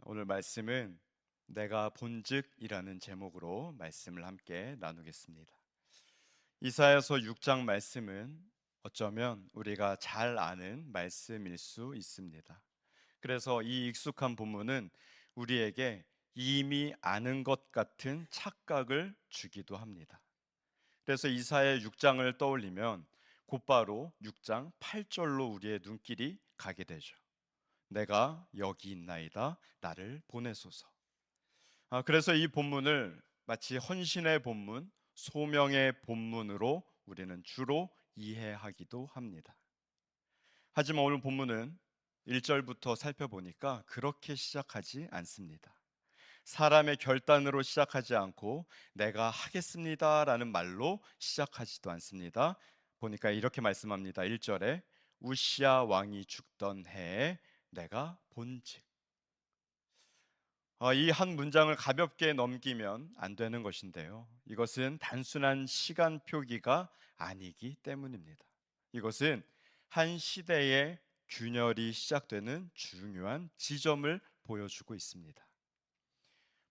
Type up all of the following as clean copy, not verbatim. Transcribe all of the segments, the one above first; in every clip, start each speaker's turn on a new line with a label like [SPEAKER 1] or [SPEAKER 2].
[SPEAKER 1] 오늘 말씀은 내가 본즉이라는 제목으로 말씀을 함께 나누겠습니다. 이사야서 6장 말씀은 어쩌면 우리가 잘 아는 말씀일 수 있습니다. 그래서 이 익숙한 본문은 우리에게 이미 아는 것 같은 착각을 주기도 합니다. 그래서 이사야 6장을 떠올리면 곧바로 6장 8절로 우리의 눈길이 가게 되죠. 내가 여기 있나이다 나를 보내소서. 그래서 이 본문을 마치 헌신의 본문, 소명의 본문으로 우리는 주로 이해하기도 합니다. 하지만 오늘 본문은 1절부터 살펴보니까 그렇게 시작하지 않습니다. 사람의 결단으로 시작하지 않고 내가 하겠습니다라는 말로 시작하지도 않습니다. 보니까 이렇게 말씀합니다. 1절에 우시야 왕이 죽던 해에 내가 본즉. 이 한 문장을 가볍게 넘기면 안 되는 것인데요. 이것은 단순한 시간 표기가 아니기 때문입니다. 이것은 한 시대의 균열이 시작되는 중요한 지점을 보여주고 있습니다.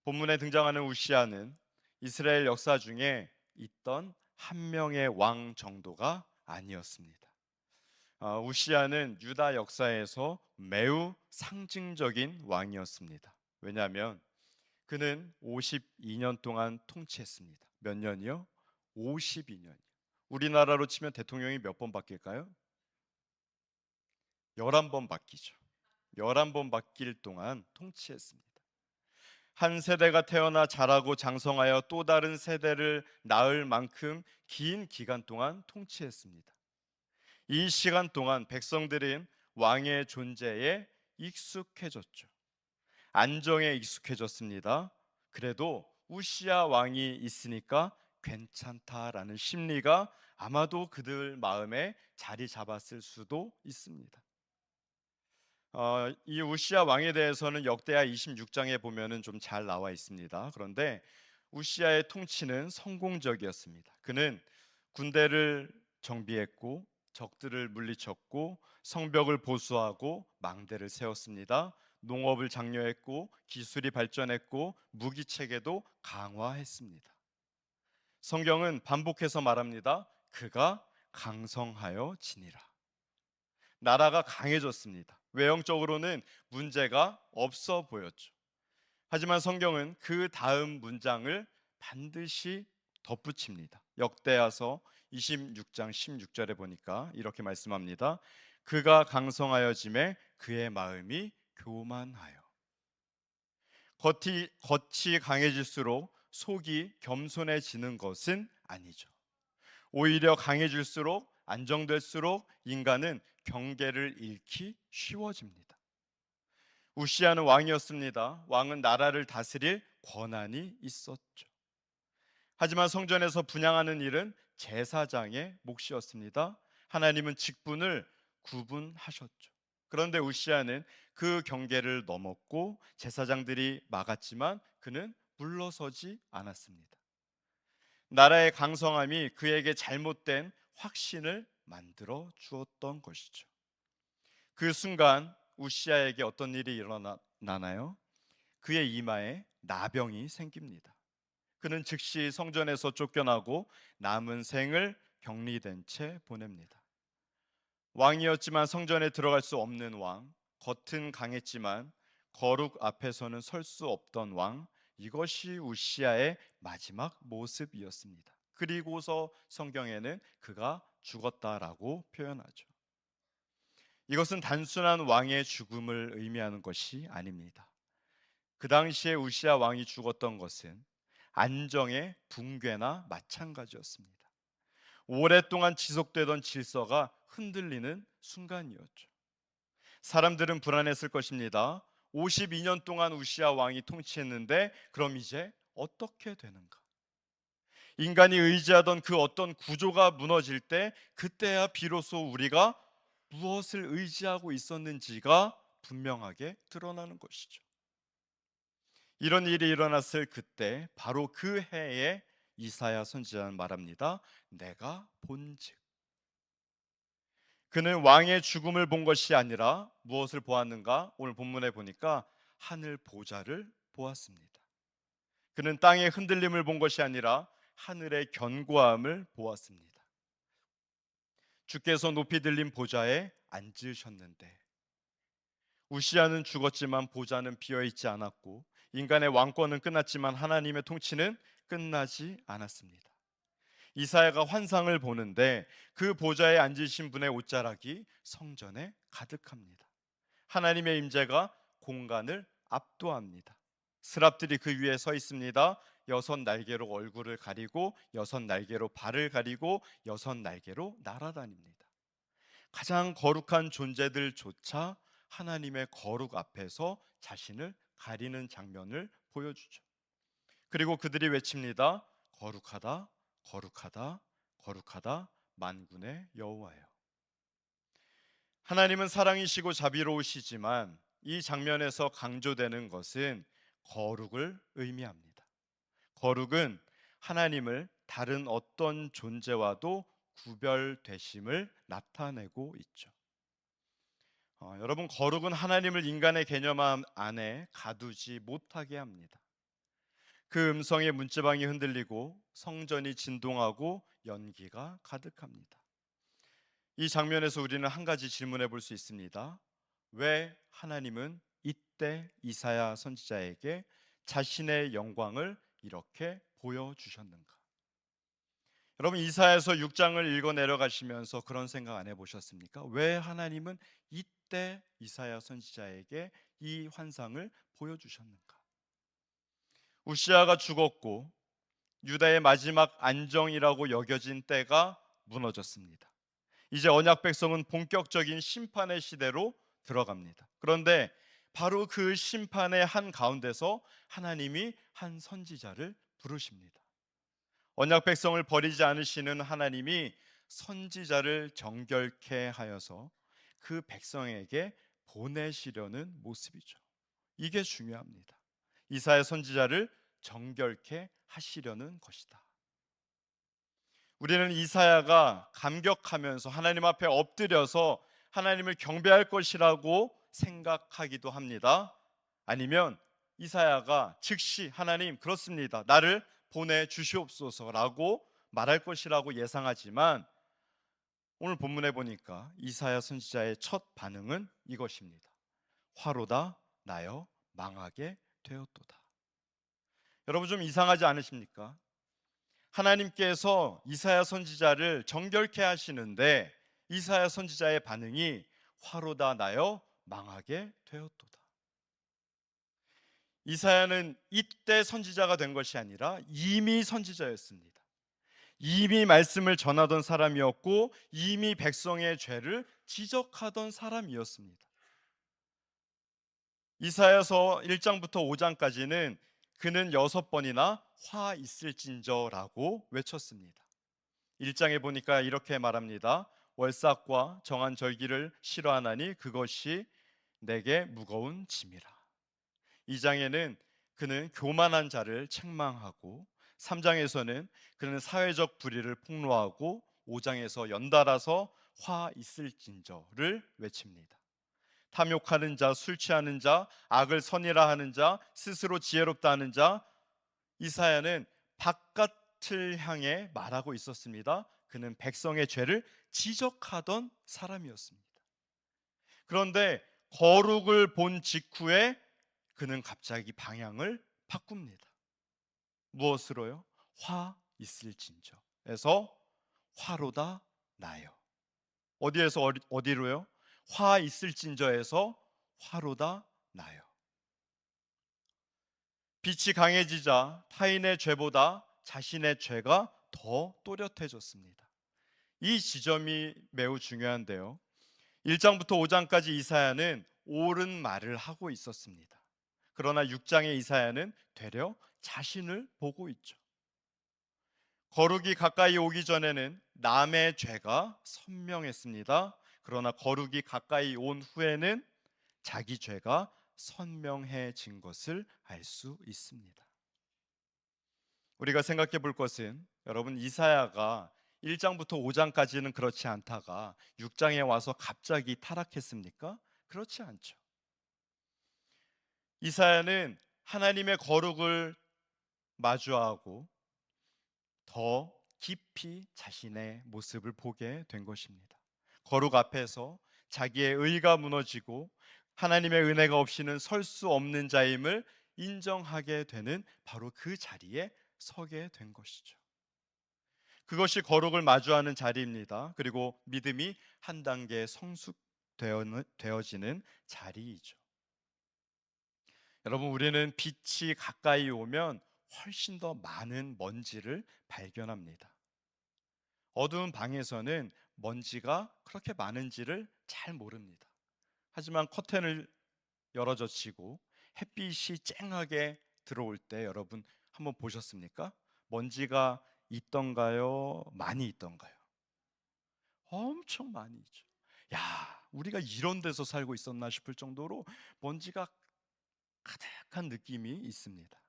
[SPEAKER 1] 본문에 등장하는 우시아는 이스라엘 역사 중에 있던 한 명의 왕 정도가 아니었습니다. 우시아는 유다 역사에서 매우 상징적인 왕이었습니다. 왜냐하면 그는 52년 동안 통치했습니다. 몇 년이요? 52년. 우리나라로 치면 대통령이 몇 번 바뀔까요? 11번 바뀌죠. 11번 바뀔 동안 통치했습니다. 한 세대가 태어나 자라고 장성하여 또 다른 세대를 낳을 만큼 긴 기간 동안 통치했습니다. 이 시간 동안 백성들은 왕의 존재에 익숙해졌죠. 안정에 익숙해졌습니다. 그래도 우시야 왕이 있으니까 괜찮다라는 심리가 아마도 그들 마음에 자리 잡았을 수도 있습니다. 이 우시야 왕에 대해서는 역대하 26장에 보면은 좀 잘 나와 있습니다. 그런데 우시야의 통치는 성공적이었습니다. 그는 군대를 정비했고 적들을 물리쳤고 성벽을 보수하고 망대를 세웠습니다. 농업을 장려했고 기술이 발전했고 무기 체계도 강화했습니다. 성경은 반복해서 말합니다. 그가 강성하여 지니라. 나라가 강해졌습니다. 외형적으로는 문제가 없어 보였죠. 하지만 성경은 그 다음 문장을 반드시 덧붙입니다. 역대하서 26장 16절에 보니까 이렇게 말씀합니다. 그가 강성하여짐에 그의 마음이 교만하여. 겉이 강해질수록 속이 겸손해지는 것은 아니죠. 오히려 강해질수록 안정될수록 인간은 경계를 잃기 쉬워집니다. 우시아는 왕이었습니다. 왕은 나라를 다스릴 권한이 있었죠. 하지만 성전에서 분향하는 일은 제사장의 몫이었습니다. 하나님은 직분을 구분하셨죠. 그런데 우시아는 그 경계를 넘었고 제사장들이 막았지만 그는 물러서지 않았습니다. 나라의 강성함이 그에게 잘못된 확신을 만들어 주었던 것이죠. 그 순간 우시아에게 어떤 일이 일어나나요? 그의 이마에 나병이 생깁니다. 그는 즉시 성전에서 쫓겨나고 남은 생을 격리된 채 보냅니다. 왕이었지만 성전에 들어갈 수 없는 왕, 겉은 강했지만 거룩 앞에서는 설 수 없던 왕, 이것이 우시아의 마지막 모습이었습니다. 그리고서 성경에는 그가 죽었다라고 표현하죠. 이것은 단순한 왕의 죽음을 의미하는 것이 아닙니다. 그 당시에 우시아 왕이 죽었던 것은 안정의 붕괴나 마찬가지였습니다. 오랫동안 지속되던 질서가 흔들리는 순간이었죠. 사람들은 불안했을 것입니다. 52년 동안 우시아 왕이 통치했는데 그럼 이제 어떻게 되는가? 인간이 의지하던 그 어떤 구조가 무너질 때 그때야 비로소 우리가 무엇을 의지하고 있었는지가 분명하게 드러나는 것이죠. 이런 일이 일어났을 그때 바로 그 해에 이사야 선지자는 말합니다. 내가 본즉. 그는 왕의 죽음을 본 것이 아니라 무엇을 보았는가? 오늘 본문에 보니까 하늘 보좌를 보았습니다. 그는 땅의 흔들림을 본 것이 아니라 하늘의 견고함을 보았습니다. 주께서 높이 들린 보좌에 앉으셨는데, 우시아는 죽었지만 보좌는 비어 있지 않았고, 인간의 왕권은 끝났지만 하나님의 통치는 끝나지 않았습니다. 이사야가 환상을 보는데 그 보좌에 앉으신 분의 옷자락이 성전에 가득합니다. 하나님의 임재가 공간을 압도합니다. 스랍들이 그 위에 서 있습니다. 6날개로 얼굴을 가리고 6날개로 발을 가리고 6날개로 날아다닙니다. 가장 거룩한 존재들조차 하나님의 거룩 앞에서 자신을 가리는 장면을 보여주죠. 그리고 그들이 외칩니다. 거룩하다, 거룩하다, 거룩하다, 만군의 여호와여. 하나님은 사랑이시고 자비로우시지만 이 장면에서 강조되는 것은 거룩을 의미합니다. 거룩은 하나님을 다른 어떤 존재와도 구별되심을 나타내고 있죠. 여러분, 거룩은 하나님을 인간의 개념 안에 가두지 못하게 합니다. 그 음성에 문지방이 흔들리고 성전이 진동하고 연기가 가득합니다. 이 장면에서 우리는 한 가지 질문해 볼 수 있습니다. 왜 하나님은 이때 이사야 선지자에게 자신의 영광을 이렇게 보여주셨는가? 여러분, 이사야서 6장을 읽어 내려가시면서 그런 생각 안 해보셨습니까? 왜 하나님은 이때 이사야 선지자에게 이 환상을 보여주셨는가? 우시아가 죽었고 유다의 마지막 안정이라고 여겨진 때가 무너졌습니다. 이제 언약 백성은 본격적인 심판의 시대로 들어갑니다. 그런데 바로 그 심판의 한 가운데서 하나님이 한 선지자를 부르십니다. 언약 백성을 버리지 않으시는 하나님이 선지자를 정결케 하여서 그 백성에게 보내시려는 모습이죠. 이게 중요합니다. 이사야 선지자를 정결케 하시려는 것이다. 우리는 이사야가 감격하면서 하나님 앞에 엎드려서 하나님을 경배할 것이라고 생각하기도 합니다. 아니면 이사야가 즉시 하나님 그렇습니다, 나를 보내주시옵소서라고 말할 것이라고 예상하지만, 오늘 본문에 보니까 이사야 선지자의 첫 반응은 이것입니다. 화로다 나여 망하게 되었도다. 여러분, 좀 이상하지 않으십니까? 하나님께서 이사야 선지자를 정결케 하시는데 이사야 선지자의 반응이 화로다 나여 망하게 되었도다. 이사야는 이때 선지자가 된 것이 아니라 이미 선지자였습니다. 이미 말씀을 전하던 사람이었고 이미 백성의 죄를 지적하던 사람이었습니다. 이사야서 1장부터 5장까지는 그는 6번이나 화 있을진저라고 외쳤습니다. 1장에 보니까 이렇게 말합니다. 월삭과 정한 절기를 싫어하나니 그것이 내게 무거운 짐이라. 2장에는 그는 교만한 자를 책망하고, 3장에서는 그는 사회적 불의를 폭로하고, 5장에서 연달아서 화 있을진저를 외칩니다. 탐욕하는 자, 술 취하는 자, 악을 선이라 하는 자, 스스로 지혜롭다 하는 자, 이사야는 바깥을 향해 말하고 있었습니다. 그는 백성의 죄를 지적하던 사람이었습니다. 그런데 거룩을 본 직후에 그는 갑자기 방향을 바꿉니다. 무엇으로요? 화 있을진저에서 화로다 나여. 어디에서 어디로요? 화 있을진저에서 화로다 나여. 빛이 강해지자 타인의 죄보다 자신의 죄가 더 또렷해졌습니다. 이 지점이 매우 중요한데요. 1장부터 5장까지 이사야는 옳은 말을 하고 있었습니다. 그러나 6장의 이사야는 되려 자신을 보고 있죠. 거룩이 가까이 오기 전에는 남의 죄가 선명했습니다. 그러나 거룩이 가까이 온 후에는 자기 죄가 선명해진 것을 알 수 있습니다. 우리가 생각해 볼 것은, 여러분, 이사야가 1장부터 5장까지는 그렇지 않다가 6장에 와서 갑자기 타락했습니까? 그렇지 않죠. 이사야는 하나님의 거룩을 마주하고 더 깊이 자신의 모습을 보게 된 것입니다. 거룩 앞에서 자기의 의가 무너지고 하나님의 은혜가 없이는 설 수 없는 자임을 인정하게 되는 바로 그 자리에 서게 된 것이죠. 그것이 거룩을 마주하는 자리입니다. 그리고 믿음이 한 단계 성숙되어지는 자리이죠. 여러분, 우리는 빛이 가까이 오면 훨씬 더 많은 먼지를 발견합니다. 어두운 방에서는 먼지가 그렇게 많은지를 잘 모릅니다. 하지만 커튼을 열어젖히고 햇빛이 쨍하게 들어올 때 여러분 한번 보셨습니까? 먼지가 있던가요? 많이 있던가요? 엄청 많이 있죠. 야, 우리가 이런 데서 살고 있었나 싶을 정도로 먼지가 가득한 느낌이 있습니다.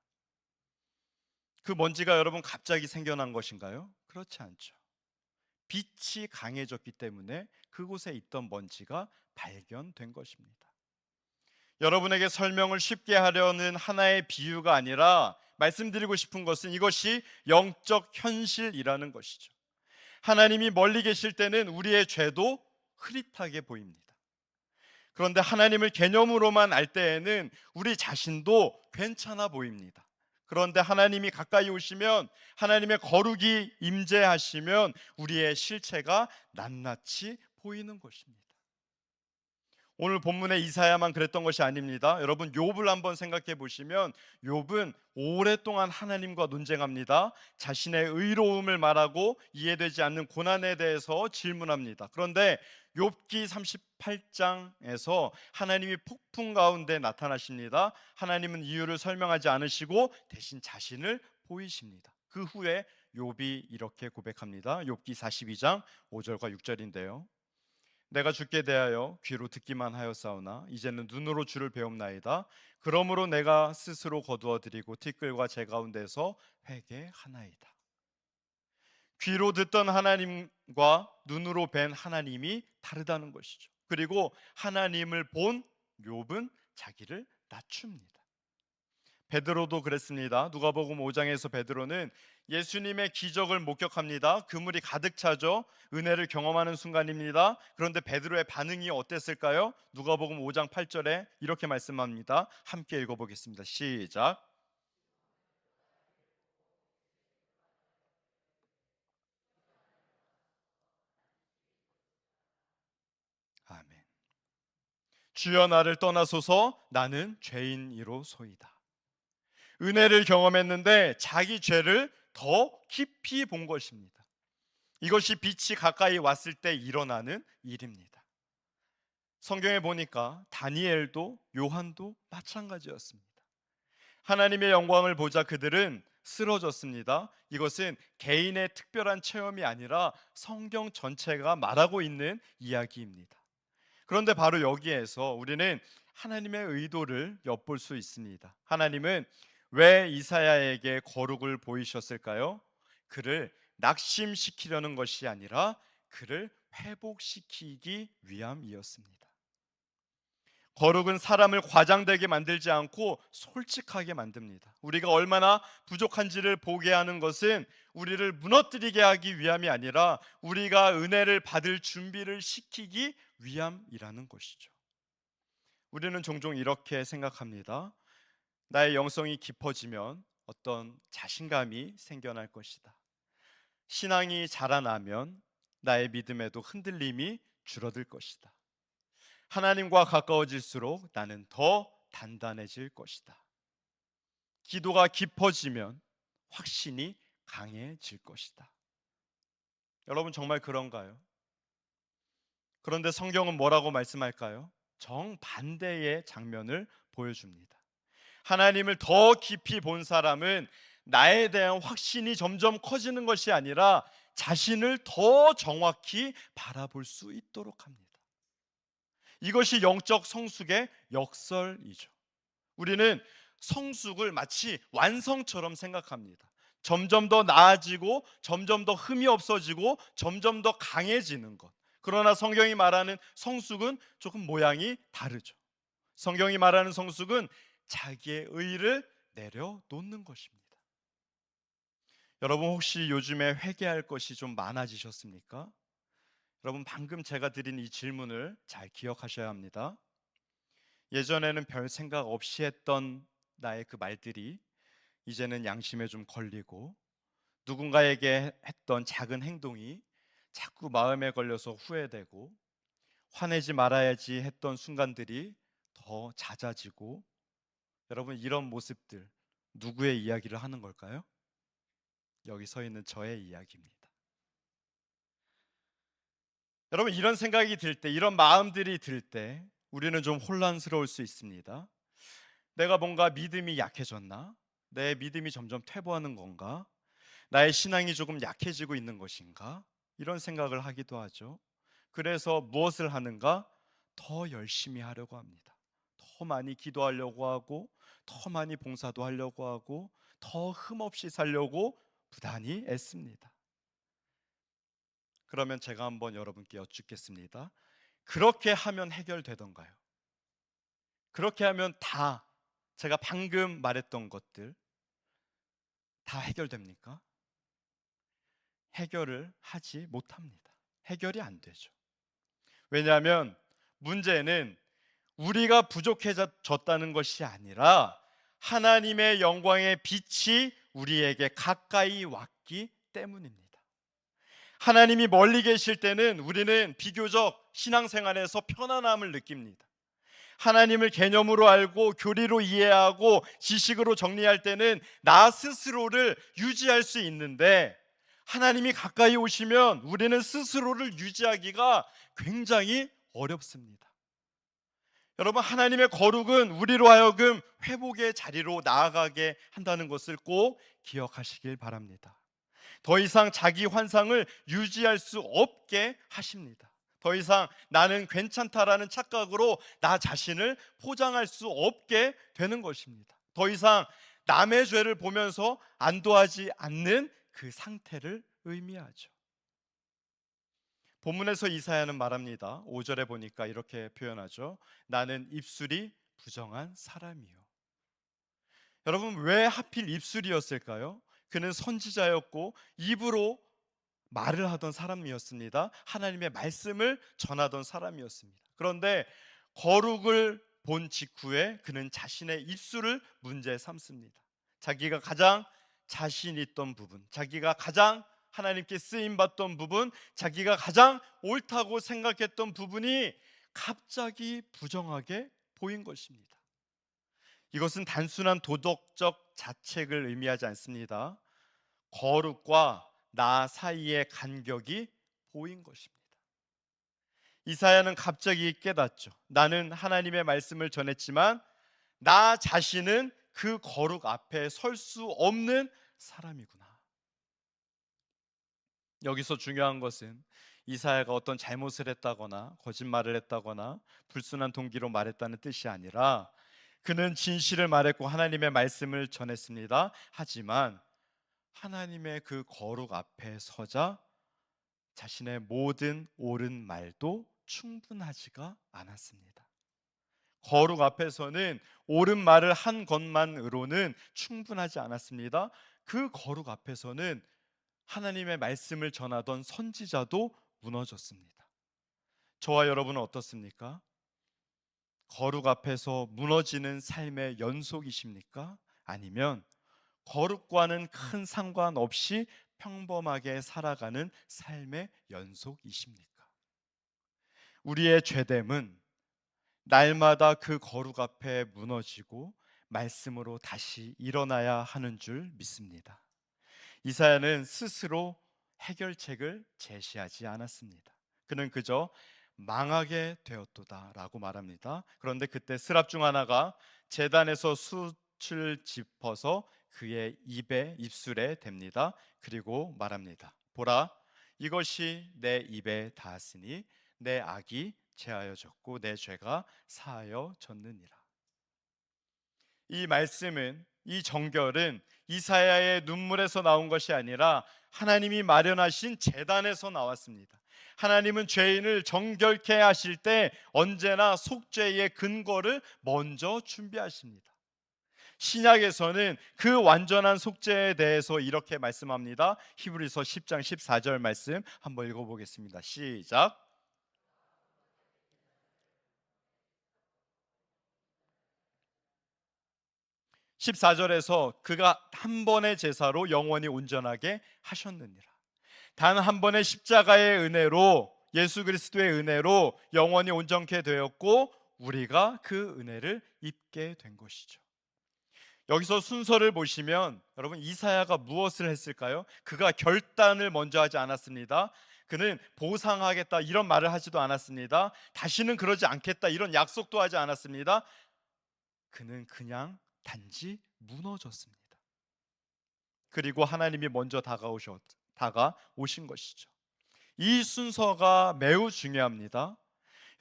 [SPEAKER 1] 그 먼지가 여러분 갑자기 생겨난 것인가요? 그렇지 않죠. 빛이 강해졌기 때문에 그곳에 있던 먼지가 발견된 것입니다. 여러분에게 설명을 쉽게 하려는 하나의 비유가 아니라 말씀드리고 싶은 것은 이것이 영적 현실이라는 것이죠. 하나님이 멀리 계실 때는 우리의 죄도 흐릿하게 보입니다. 그런데 하나님을 개념으로만 알 때에는 우리 자신도 괜찮아 보입니다. 그런데 하나님이 가까이 오시면, 하나님의 거룩이 임재하시면 우리의 실체가 낱낱이 보이는 것입니다. 오늘 본문의 이사야만 그랬던 것이 아닙니다. 여러분, 욥을 한번 생각해 보시면 욥은 오랫동안 하나님과 논쟁합니다. 자신의 의로움을 말하고 이해되지 않는 고난에 대해서 질문합니다. 그런데 욥기 38장에서 하나님이 폭풍 가운데 나타나십니다. 하나님은 이유를 설명하지 않으시고 대신 자신을 보이십니다. 그 후에 욥이 이렇게 고백합니다. 욥기 42장 5절과 6절인데요. 내가 주께 대하여 귀로 듣기만 하였사오나 이제는 눈으로 주를 배움나이다. 그러므로 내가 스스로 거두어 드리고 티끌과 제 가운데서 회개하나이다. 귀로 듣던 하나님과 눈으로 뵌 하나님이 다르다는 것이죠. 그리고 하나님을 본 욥은 자기를 낮춥니다. 베드로도 그랬습니다. 누가복음 5장에서 베드로는 예수님의 기적을 목격합니다. 그물이 가득 차죠. 은혜를 경험하는 순간입니다. 그런데 베드로의 반응이 어땠을까요? 누가복음 5장 8절에 이렇게 말씀합니다. 함께 읽어보겠습니다. 시작. 아멘. 주여 나를 떠나소서, 나는 죄인이로소이다. 은혜를 경험했는데 자기 죄를 더 깊이 본 것입니다. 이것이 빛이 가까이 왔을 때 일어나는 일입니다. 성경에 보니까 다니엘도 요한도 마찬가지였습니다. 하나님의 영광을 보자 그들은 쓰러졌습니다. 이것은 개인의 특별한 체험이 아니라 성경 전체가 말하고 있는 이야기입니다. 그런데 바로 여기에서 우리는 하나님의 의도를 엿볼 수 있습니다. 하나님은 왜 이사야에게 거룩을 보이셨을까요? 그를 낙심시키려는 것이 아니라 그를 회복시키기 위함이었습니다. 거룩은 사람을 과장되게 만들지 않고 솔직하게 만듭니다. 우리가 얼마나 부족한지를 보게 하는 것은 우리를 무너뜨리게 하기 위함이 아니라 우리가 은혜를 받을 준비를 시키기 위함이라는 것이죠. 우리는 종종 이렇게 생각합니다. 나의 영성이 깊어지면 어떤 자신감이 생겨날 것이다. 신앙이 자라나면 나의 믿음에도 흔들림이 줄어들 것이다. 하나님과 가까워질수록 나는 더 단단해질 것이다. 기도가 깊어지면 확신이 강해질 것이다. 여러분, 정말 그런가요? 그런데 성경은 뭐라고 말씀할까요? 정반대의 장면을 보여줍니다. 하나님을 더 깊이 본 사람은 나에 대한 확신이 점점 커지는 것이 아니라 자신을 더 정확히 바라볼 수 있도록 합니다. 이것이 영적 성숙의 역설이죠. 우리는 성숙을 마치 완성처럼 생각합니다. 점점 더 나아지고 점점 더 흠이 없어지고 점점 더 강해지는 것. 그러나 성경이 말하는 성숙은 조금 모양이 다르죠. 성경이 말하는 성숙은 자기의 의를 내려놓는 것입니다. 여러분 혹시 요즘에 회개할 것이 좀 많아지셨습니까? 여러분 방금 제가 드린 이 질문을 잘 기억하셔야 합니다. 예전에는 별 생각 없이 했던 나의 그 말들이 이제는 양심에 좀 걸리고, 누군가에게 했던 작은 행동이 자꾸 마음에 걸려서 후회되고, 화내지 말아야지 했던 순간들이 더 잦아지고, 여러분 이런 모습들 누구의 이야기를 하는 걸까요? 여기 서 있는 저의 이야기입니다. 여러분 이런 생각이 들 때, 이런 마음들이 들 때 우리는 좀 혼란스러울 수 있습니다. 내가 뭔가 믿음이 약해졌나? 내 믿음이 점점 퇴보하는 건가? 나의 신앙이 조금 약해지고 있는 것인가? 이런 생각을 하기도 하죠. 그래서 무엇을 하는가? 더 열심히 하려고 합니다. 더 많이 기도하려고 하고, 더 많이 봉사도 하려고 하고, 더 흠없이 살려고 부단히 애씁니다. 그러면 제가 한번 여러분께 여쭙겠습니다. 그렇게 하면 해결되던가요? 그렇게 하면 다 제가 방금 말했던 것들 다 해결됩니까? 해결을 하지 못합니다. 해결이 안 되죠. 왜냐하면 문제는 우리가 부족해졌다는 것이 아니라 하나님의 영광의 빛이 우리에게 가까이 왔기 때문입니다. 하나님이 멀리 계실 때는 우리는 비교적 신앙생활에서 편안함을 느낍니다. 하나님을 개념으로 알고 교리로 이해하고 지식으로 정리할 때는 나 스스로를 유지할 수 있는데, 하나님이 가까이 오시면 우리는 스스로를 유지하기가 굉장히 어렵습니다. 여러분 하나님의 거룩은 우리로 하여금 회복의 자리로 나아가게 한다는 것을 꼭 기억하시길 바랍니다. 더 이상 자기 환상을 유지할 수 없게 하십니다. 더 이상 나는 괜찮다라는 착각으로 나 자신을 포장할 수 없게 되는 것입니다. 더 이상 남의 죄를 보면서 안도하지 않는 그 상태를 의미하죠. 본문에서 이사야는 말합니다. 5절에 보니까 이렇게 표현하죠. 나는 입술이 부정한 사람이요. 여러분 왜 하필 입술이었을까요? 그는 선지자였고 입으로 말을 하던 사람이었습니다. 하나님의 말씀을 전하던 사람이었습니다. 그런데 거룩을 본 직후에 그는 자신의 입술을 문제 삼습니다. 자기가 가장 자신 있던 부분, 자기가 가장 하나님께 쓰임 받던 부분, 자기가 가장 옳다고 생각했던 부분이 갑자기 부정하게 보인 것입니다. 이것은 단순한 도덕적 자책을 의미하지 않습니다. 거룩과 나 사이의 간격이 보인 것입니다. 이사야는 갑자기 깨닫죠. 나는 하나님의 말씀을 전했지만 나 자신은 그 거룩 앞에 설 수 없는 사람이구나. 여기서 중요한 것은 이사야가 어떤 잘못을 했다거나 거짓말을 했다거나 불순한 동기로 말했다는 뜻이 아니라, 그는 진실을 말했고 하나님의 말씀을 전했습니다. 하지만 하나님의 그 거룩 앞에 서자 자신의 모든 옳은 말도 충분하지가 않았습니다. 거룩 앞에서는 옳은 말을 한 것만으로는 충분하지 않았습니다. 그 거룩 앞에서는 하나님의 말씀을 전하던 선지자도 무너졌습니다. 저와 여러분은 어떻습니까? 거룩 앞에서 무너지는 삶의 연속이십니까? 아니면 거룩과는 큰 상관없이 평범하게 살아가는 삶의 연속이십니까? 우리의 죄됨은 날마다 그 거룩 앞에 무너지고 말씀으로 다시 일어나야 하는 줄 믿습니다. 이사야는 스스로 해결책을 제시하지 않았습니다. 그는 그저 망하게 되었도다 라고 말합니다. 그런데 그때 스랍 중 하나가 제단에서 숯을 짚어서 그의 입술에 댑니다. 그리고 말합니다. 보라, 이것이 내 입에 닿았으니 내 악이 제하여졌고 내 죄가 사하여졌느니라. 이 말씀은, 이 정결은 이사야의 눈물에서 나온 것이 아니라 하나님이 마련하신 제단에서 나왔습니다. 하나님은 죄인을 정결케 하실 때 언제나 속죄의 근거를 먼저 준비하십니다. 신약에서는 그 완전한 속죄에 대해서 이렇게 말씀합니다. 히브리서 10장 14절 말씀 한번 읽어보겠습니다. 시작. 14절에서 그가 한 번의 제사로 영원히 온전하게 하셨느니라. 단 한 번의 십자가의 은혜로, 예수 그리스도의 은혜로 영원히 온전케 되었고 우리가 그 은혜를 입게 된 것이죠. 여기서 순서를 보시면 여러분, 이사야가 무엇을 했을까요? 그가 결단을 먼저 하지 않았습니다. 그는 보상하겠다 이런 말을 하지도 않았습니다. 다시는 그러지 않겠다 이런 약속도 하지 않았습니다. 그는 그냥 단지 무너졌습니다. 그리고 하나님이 먼저 다가오신 것이죠. 이 순서가 매우 중요합니다.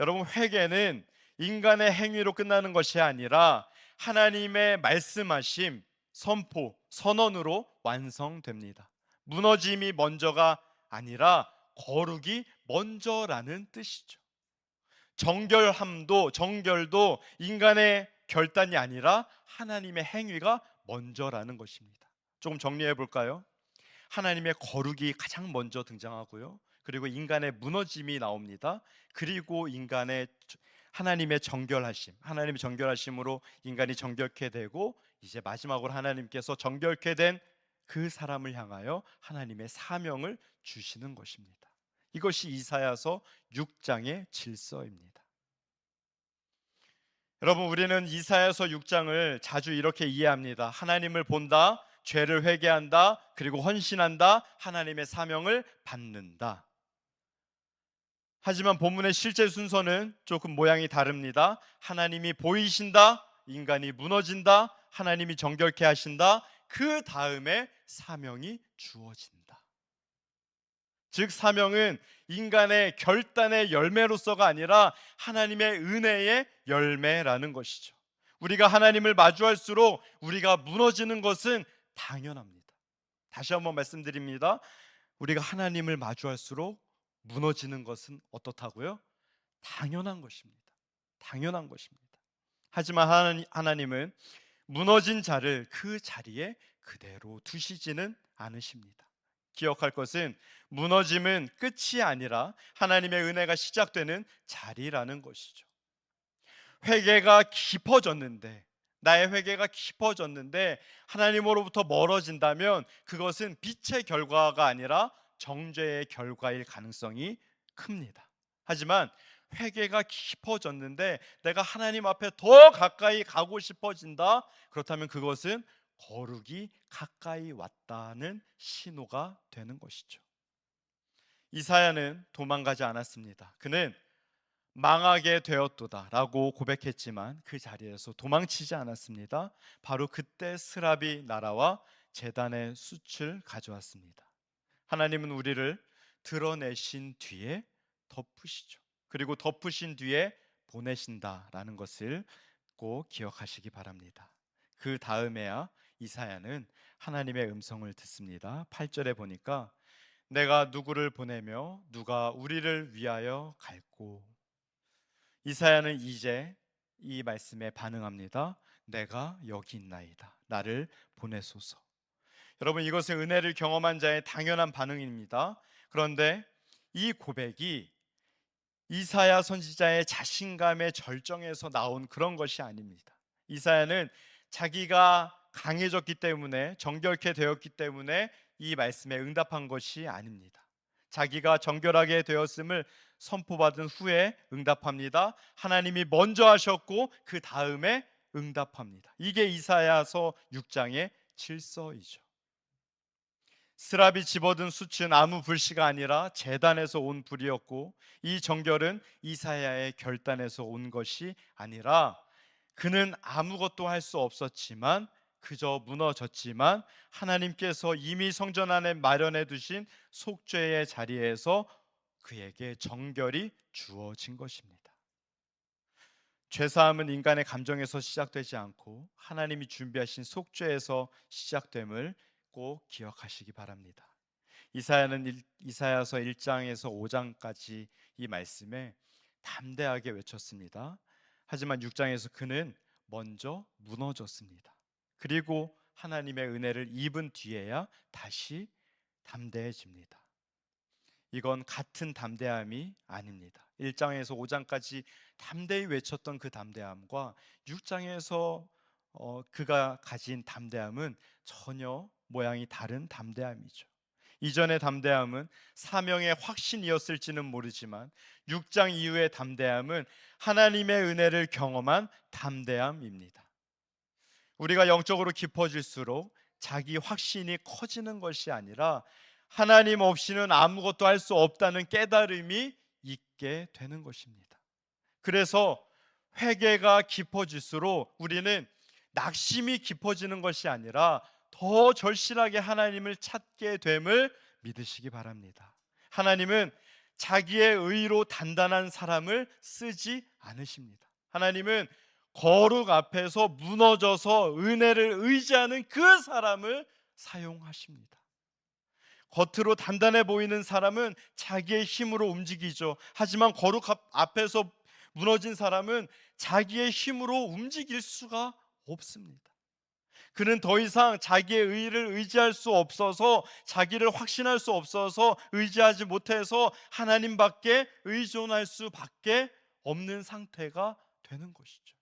[SPEAKER 1] 여러분, 회개는 인간의 행위로 끝나는 것이 아니라 하나님의 말씀하심, 선포, 선언으로 완성됩니다. 무너짐이 먼저가 아니라 거룩이 먼저라는 뜻이죠. 정결도 인간의 결단이 아니라 하나님의 행위가 먼저라는 것입니다. 조금 정리해 볼까요? 하나님의 거룩이 가장 먼저 등장하고요. 그리고 인간의 무너짐이 나옵니다. 그리고 하나님의 정결하심, 하나님의 정결하심으로 인간이 정결케 되고, 이제 마지막으로 하나님께서 정결케 된 그 사람을 향하여 하나님의 사명을 주시는 것입니다. 이것이 이사야서 6장의 질서입니다. 여러분, 우리는 이사야서 6장을 자주 이렇게 이해합니다. 하나님을 본다, 죄를 회개한다, 그리고 헌신한다, 하나님의 사명을 받는다. 하지만 본문의 실제 순서는 조금 모양이 다릅니다. 하나님이 보이신다, 인간이 무너진다, 하나님이 정결케 하신다, 그 다음에 사명이 주어진다. 즉, 사명은 인간의 결단의 열매로서가 아니라 하나님의 은혜의 열매라는 것이죠. 우리가 하나님을 마주할수록 우리가 무너지는 것은 당연합니다. 다시 한번 말씀드립니다. 우리가 하나님을 마주할수록 무너지는 것은 어떻다고요? 당연한 것입니다. 당연한 것입니다. 하지만 하나님은 무너진 자를 그 자리에 그대로 두시지는 않으십니다. 기억할 것은 무너짐은 끝이 아니라 하나님의 은혜가 시작되는 자리라는 것이죠. 회개가 깊어졌는데, 나의 회개가 깊어졌는데 하나님으로부터 멀어진다면 그것은 빛의 결과가 아니라 정죄의 결과일 가능성이 큽니다. 하지만 회개가 깊어졌는데 내가 하나님 앞에 더 가까이 가고 싶어진다, 그렇다면 그것은 거룩이 가까이 왔다는 신호가 되는 것이죠. 이사야는 도망가지 않았습니다. 그는 망하게 되었도다 라고 고백했지만 그 자리에서 도망치지 않았습니다. 바로 그때 스랍이 날아와 제단의 숯을 가져왔습니다. 하나님은 우리를 드러내신 뒤에 덮으시죠. 그리고 덮으신 뒤에 보내신다라는 것을 꼭 기억하시기 바랍니다. 그 다음에야 이사야는 하나님의 음성을 듣습니다. 8절에 보니까 내가 누구를 보내며 누가 우리를 위하여 갈꼬. 이사야는 이제 이 말씀에 반응합니다. 내가 여기 있나이다. 나를 보내소서. 여러분, 이것은 은혜를 경험한 자의 당연한 반응입니다. 그런데 이 고백이 이사야 선지자의 자신감의 절정에서 나온 그런 것이 아닙니다. 이사야는 자기가 강해졌기 때문에, 정결케 되었기 때문에 이 말씀에 응답한 것이 아닙니다. 자기가 정결하게 되었음을 선포받은 후에 응답합니다. 하나님이 먼저 하셨고 그 다음에 응답합니다. 이게 이사야서 6장의 질서이죠. 스랍이 집어든 숯은 아무 불씨가 아니라 제단에서 온 불이었고, 이 정결은 이사야의 결단에서 온 것이 아니라 그는 아무것도 할 수 없었지만, 그저 무너졌지만 하나님께서 이미 성전 안에 마련해 두신 속죄의 자리에서 그에게 정결이 주어진 것입니다. 죄사함은 인간의 감정에서 시작되지 않고 하나님이 준비하신 속죄에서 시작됨을 꼭 기억하시기 바랍니다. 이사야서 1장에서 5장까지 이 말씀에 담대하게 외쳤습니다. 하지만 6장에서 그는 먼저 무너졌습니다. 그리고 하나님의 은혜를 입은 뒤에야 다시 담대해집니다. 이건 같은 담대함이 아닙니다. 1장에서 5장까지 담대히 외쳤던 그 담대함과 6장에서 그가 가진 담대함은 전혀 모양이 다른 담대함이죠. 이전의 담대함은 사명의 확신이었을지는 모르지만 6장 이후의 담대함은 하나님의 은혜를 경험한 담대함입니다. 우리가 영적으로 깊어질수록 자기 확신이 커지는 것이 아니라 하나님 없이는 아무것도 할 수 없다는 깨달음이 있게 되는 것입니다. 그래서 회개가 깊어질수록 우리는 낙심이 깊어지는 것이 아니라 더 절실하게 하나님을 찾게 됨을 믿으시기 바랍니다. 하나님은 자기의 의로 단단한 사람을 쓰지 않으십니다. 하나님은 거룩 앞에서 무너져서 은혜를 의지하는 그 사람을 사용하십니다. 겉으로 단단해 보이는 사람은 자기의 힘으로 움직이죠. 하지만 거룩 앞에서 무너진 사람은 자기의 힘으로 움직일 수가 없습니다. 그는 더 이상 자기의 의를 의지할 수 없어서, 자기를 확신할 수 없어서, 의지하지 못해서 하나님밖에 의존할 수밖에 없는 상태가 되는 것이죠.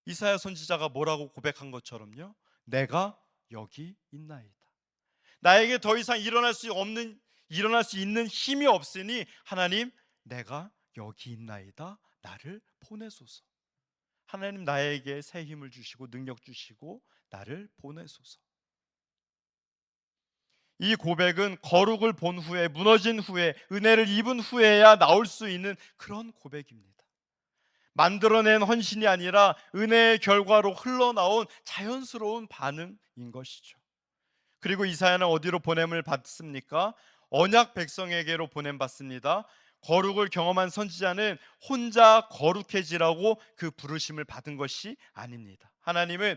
[SPEAKER 1] 이사야 선지자가 뭐라고 고백한 것처럼요, 내가 여기 있나이다. 나에게 더 이상 일어날 수 있는 힘이 없으니 하나님, 내가 여기 있나이다. 나를 보내소서. 하나님, 나에게 새 힘을 주시고 능력 주시고 나를 보내소서. 이 고백은 거룩을 본 후에, 무너진 후에, 은혜를 입은 후에야 나올 수 있는 그런 고백입니다. 만들어낸 헌신이 아니라 은혜의 결과로 흘러나온 자연스러운 반응인 것이죠. 그리고 이사야는 어디로 보냄을 받습니까? 언약 백성에게로 보냄 받습니다. 거룩을 경험한 선지자는 혼자 거룩해지라고 그 부르심을 받은 것이 아닙니다. 하나님은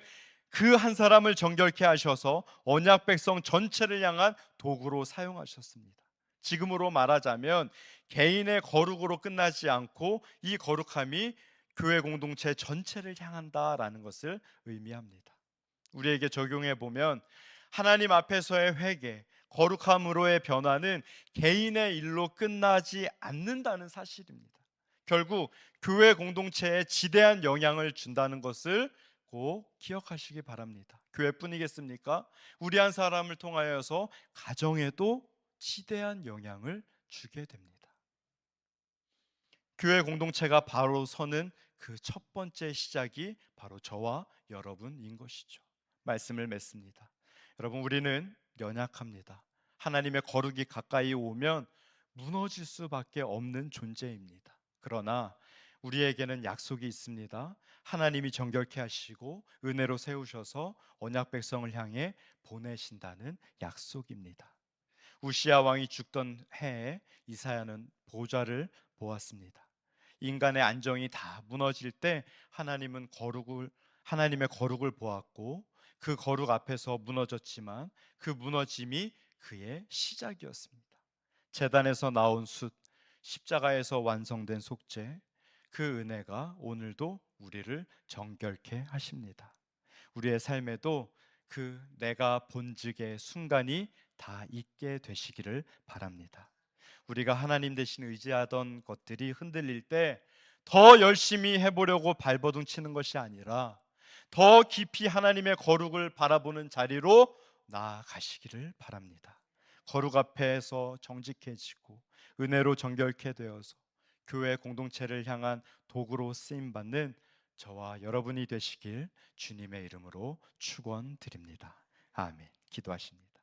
[SPEAKER 1] 그 한 사람을 정결케 하셔서 언약 백성 전체를 향한 도구로 사용하셨습니다. 지금으로 말하자면 개인의 거룩으로 끝나지 않고 이 거룩함이 교회 공동체 전체를 향한다라는 것을 의미합니다. 우리에게 적용해 보면 하나님 앞에서의 회개, 거룩함으로의 변화는 개인의 일로 끝나지 않는다는 사실입니다. 결국 교회 공동체에 지대한 영향을 준다는 것을 꼭 기억하시기 바랍니다. 교회뿐이겠습니까? 우리 한 사람을 통하여서 가정에도 지대한 영향을 주게 됩니다. 교회 공동체가 바로 서는 그 첫 번째 시작이 바로 저와 여러분인 것이죠. 말씀을 맺습니다. 여러분, 우리는 연약합니다. 하나님의 거룩이 가까이 오면 무너질 수밖에 없는 존재입니다. 그러나 우리에게는 약속이 있습니다. 하나님이 정결케 하시고 은혜로 세우셔서 언약 백성을 향해 보내신다는 약속입니다. 우시아 왕이 죽던 해에 이사야는 보좌를 보았습니다. 인간의 안정이 다 무너질 때 하나님의 거룩을 보았고, 그 거룩 앞에서 무너졌지만 그 무너짐이 그의 시작이었습니다. 제단에서 나온 숫, 십자가에서 완성된 속죄, 그 은혜가 오늘도 우리를 정결케 하십니다. 우리의 삶에도 그 내가 본즉의 순간이 다 있게 되시기를 바랍니다. 우리가 하나님 대신 의지하던 것들이 흔들릴 때 더 열심히 해보려고 발버둥 치는 것이 아니라 더 깊이 하나님의 거룩을 바라보는 자리로 나아가시기를 바랍니다. 거룩 앞에서 정직해지고 은혜로 정결케 되어서 교회 공동체를 향한 도구로 쓰임받는 저와 여러분이 되시길 주님의 이름으로 축원드립니다. 아멘. 기도하십니다.